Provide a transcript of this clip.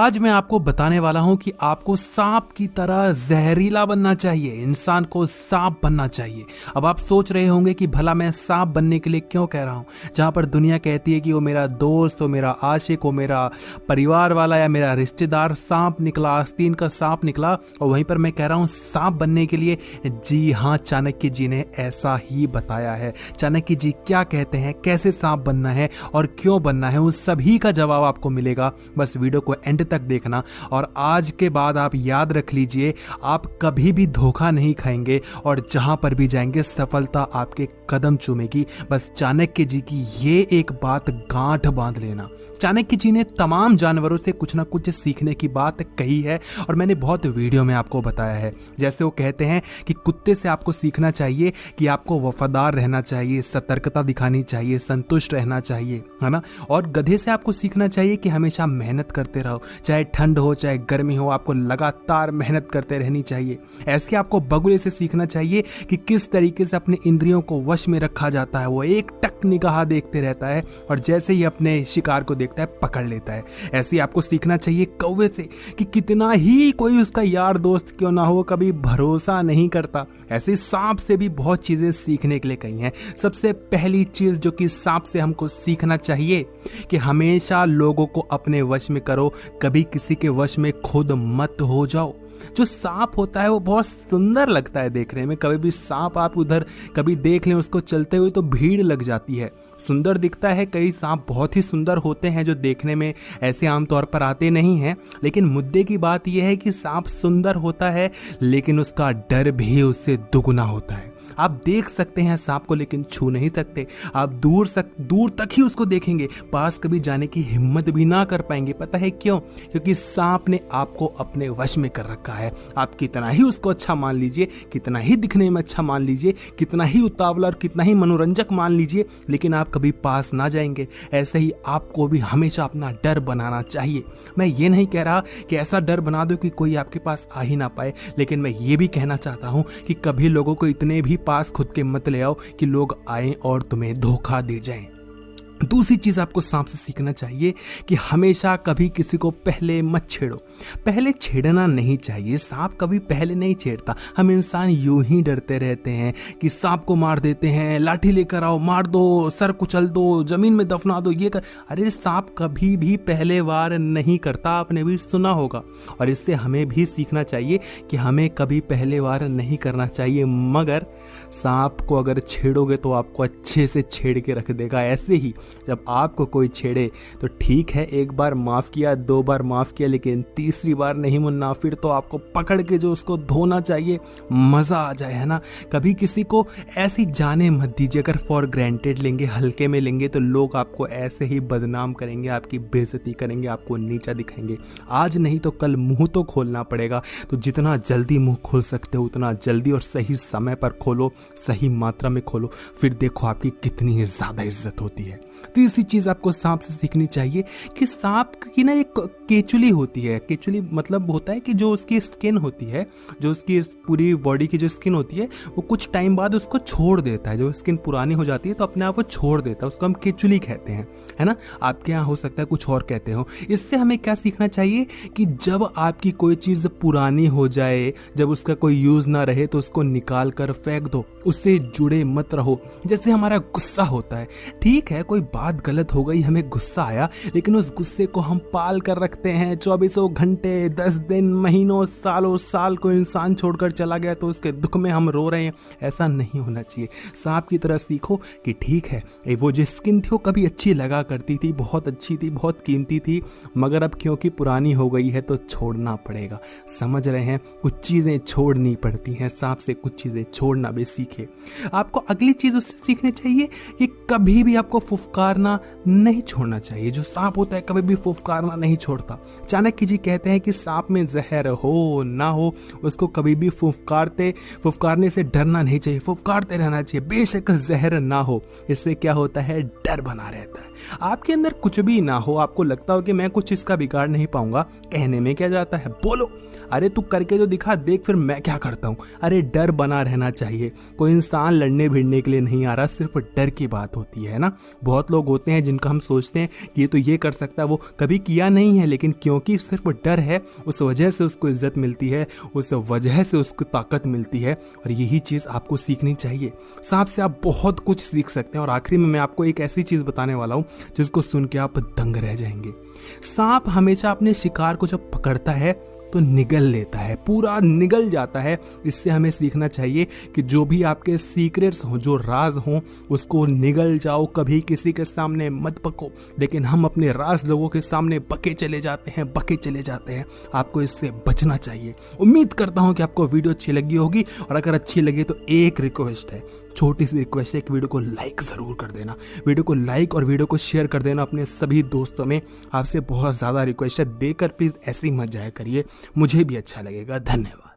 आज मैं आपको बताने वाला हूं कि आपको सांप की तरह जहरीला बनना चाहिए, इंसान को सांप बनना चाहिए। अब आप सोच रहे होंगे कि भला मैं सांप बनने के लिए क्यों कह रहा हूं, जहां पर दुनिया कहती है कि वो मेरा दोस्त, वो मेरा आशिक, वो मेरा परिवार वाला या मेरा रिश्तेदार सांप निकला, आस्तीन का सांप निकला, और वहीं पर मैं कह रहा हूं सांप बनने के लिए। जी हाँ, चाणक्य जी ने ऐसा ही बताया है। चाणक्य जी क्या कहते हैं, कैसे सांप बनना है और क्यों बनना है, उस सभी का जवाब आपको मिलेगा। बस वीडियो को एंड तक देखना, और आज के बाद आप याद रख लीजिए, आप कभी भी धोखा नहीं खाएंगे और जहां पर भी जाएंगे सफलता आपके कदम चूमेगी। बस चाणक्य जी की ये एक बात गांठ बांध लेना। चाणक्य जी ने तमाम जानवरों से कुछ ना कुछ सीखने की बात कही है और मैंने बहुत वीडियो में आपको बताया है। जैसे वो कहते हैं कि कुत्ते से आपको सीखना चाहिए कि आपको वफादार रहना चाहिए, सतर्कता दिखानी चाहिए, संतुष्ट रहना चाहिए, है ना। और गधे से आपको सीखना चाहिए कि हमेशा मेहनत करते रहो, चाहे ठंड हो चाहे गर्मी हो, आपको लगातार मेहनत करते रहनी चाहिए। ऐसे आपको बगुले से सीखना चाहिए कि किस तरीके से अपने इंद्रियों को वश में रखा जाता है। वो एक टक निगाह देखते रहता है और जैसे ही अपने शिकार को देखता है पकड़ लेता है। ऐसे आपको सीखना चाहिए कौवे से कि कितना ही कोई उसका यार दोस्त क्यों ना हो, कभी भरोसा नहीं करता। ऐसे सांप से भी बहुत चीजें सीखने के लिए कही हैं। सबसे पहली चीज जो कि सांप से हमको सीखना चाहिए कि हमेशा लोगों को अपने वश में करो, कभी किसी के वश में खुद मत हो जाओ। जो सांप होता है वो बहुत सुंदर लगता है देखने में। कभी भी सांप आप उधर कभी देख लें उसको चलते हुए तो भीड़ लग जाती है, सुंदर दिखता है। कई सांप बहुत ही सुंदर होते हैं जो देखने में ऐसे आमतौर पर आते नहीं हैं, लेकिन मुद्दे की बात यह है कि सांप सुंदर होता है लेकिन उसका डर भी उससे दुगना होता है। आप देख सकते हैं सांप को लेकिन छू नहीं सकते। आप दूर तक ही उसको देखेंगे, पास कभी जाने की हिम्मत भी ना कर पाएंगे। पता है क्यों? क्योंकि सांप ने आपको अपने वश में कर रखा है। आप कितना ही उसको अच्छा मान लीजिए, कितना ही दिखने में अच्छा मान लीजिए, कितना ही उतावला और कितना ही मनोरंजक मान लीजिए, लेकिन आप कभी पास ना जाएंगे। ऐसे ही आपको भी हमेशा अपना डर बनाना चाहिए। मैं ये नहीं कह रहा कि ऐसा डर बना दो कि कोई आपके पास आ ही ना पाए, लेकिन मैं ये भी कहना चाहता हूं कि कभी लोगों को इतने भी पास खुद के मत ले आओ कि लोग आए और तुम्हें धोखा दे जाएं। दूसरी चीज आपको सांप से सीखना चाहिए कि हमेशा कभी किसी को पहले मत छेड़ो। पहले छेड़ना नहीं चाहिए। सांप कभी पहले नहीं छेड़ता। हम इंसान यूं ही डरते रहते हैं कि सांप को मार देते हैं, लाठी लेकर आओ, मार दो, सर कुचल दो, जमीन में दफना दो, ये कर। अरे सांप कभी भी पहले वार नहीं करता, आपने भी सुना होगा। और इससे हमें भी सीखना चाहिए कि हमें कभी पहले वार नहीं करना चाहिए। मगर सांप को अगर छेड़ोगे तो आपको अच्छे से छेड़ के रख देगा। ऐसे ही जब आपको कोई छेड़े तो ठीक है, एक बार माफ किया, दो बार माफ किया, लेकिन तीसरी बार नहीं मुन्ना, फिर तो आपको पकड़ के जो उसको धोना चाहिए, मजा आ जाए, है ना। कभी किसी को ऐसी जाने मत दीजिए। अगर फॉर ग्रांटेड लेंगे, हल्के में लेंगे, तो लोग आपको ऐसे ही बदनाम करेंगे, आपकी बेइज्जती करेंगे, आपको नीचा दिखाएंगे। आज नहीं तो कल मुंह तो खोलना पड़ेगा। तो जितना जल्दी मुंह खोल सकते हो उतना जल्दी और सही समय पर खोलो, सही मात्रा में खोलो, फिर देखो आपकी कितनी ज्यादा इज्जत होती है। तीसरी चीज आपको सांप से सीखनी चाहिए कि सांप की ना एक केचुली होती है। केचुली मतलब होता है कि जो उसकी स्किन होती है, जो उसकी पूरी बॉडी की जो स्किन होती है, वो कुछ टाइम बाद उसको छोड़ देता है। जो स्किन पुरानी हो जाती है तो अपने आप वो छोड़ देता है, उसको हम केचुली कहते हैं, है ना। आपके यहाँ हो सकता है कुछ और कहते हो। इससे हमें क्या सीखना चाहिए कि जब आपकी कोई चीज पुरानी हो जाए, जब उसका कोई यूज ना रहे, तो उसको निकाल कर फेंक दो, उससे जुड़े मत रहो। जैसे हमारा गुस्सा होता है, ठीक है, कोई बात गलत हो गई, हमें गुस्सा आया, लेकिन उस गुस्से को हम पाल कर रखते हैं 24 घंटे, 10 दिन, महीनों, सालों साल। को इंसान छोड़कर चला गया तो उसके दुख में हम रो रहे हैं। ऐसा नहीं होना चाहिए। सांप की तरह सीखो कि ठीक है, वो जो स्किन थी वो कभी अच्छी लगा करती थी, बहुत अच्छी थी, बहुत कीमती थी, मगर अब क्योंकि पुरानी हो गई है तो छोड़ना पड़ेगा। समझ रहे हैं, कुछ चीजें छोड़नी पड़ती हैं। सांप से कुछ चीजें छोड़ना भी सीखे। आपको अगली चीज उससे सीखनी चाहिए कि कभी भी आपको फुफकारना नहीं छोड़ना चाहिए। जो सांप होता है कभी भी फुफकारना नहीं छोड़ता। चाणक्य जी कहते हैं कि सांप में जहर हो ना हो, उसको कभी भी फुफकारने से डरना नहीं चाहिए, फुफकारते रहना चाहिए, बेशक जहर ना हो। इससे क्या होता है, डर बना रहता है। आपके अंदर कुछ भी ना हो, आपको लगता हो कि मैं कुछ इसका बिगाड़ नहीं पाऊंगा, कहने में क्या जाता है, बोलो। अरे तू करके जो दिखा, देख फिर मैं क्या करता हूँ। अरे डर बना रहना चाहिए। कोई इंसान लड़ने भिड़ने के लिए नहीं आ रहा, सिर्फ डर की बात होती है ना। बहुत बहुत लोग होते हैं जिनका हम सोचते हैं कि ये तो ये कर सकता है, वो कभी किया नहीं है, लेकिन क्योंकि सिर्फ डर है उस वजह से उसको इज्जत मिलती है, उस वजह से उसको ताकत मिलती है। और यही चीज़ आपको सीखनी चाहिए। सांप से आप बहुत कुछ सीख सकते हैं। और आखिरी में मैं आपको एक ऐसी चीज़ बताने वाला हूँ जिसको सुन के आप दंग रह जाएंगे। सांप हमेशा अपने शिकार को जब पकड़ता है तो निगल लेता है, पूरा निगल जाता है। इससे हमें सीखना चाहिए कि जो भी आपके सीक्रेट्स हों, जो राज हों, उसको निगल जाओ, कभी किसी के सामने मत बको। लेकिन हम अपने राज लोगों के सामने बके चले जाते हैं। आपको इससे बचना चाहिए। उम्मीद करता हूँ कि आपको वीडियो अच्छी लगी होगी, और अगर अच्छी लगी तो एक रिक्वेस्ट है, छोटी सी रिक्वेस्ट है कि वीडियो को लाइक ज़रूर कर देना। वीडियो को लाइक और वीडियो को शेयर कर देना अपने सभी दोस्तों में। आपसे बहुत ज़्यादा रिक्वेस्ट है, देकर प्लीज़ ऐसे ही मत जाया करिए, मुझे भी अच्छा लगेगा। धन्यवाद।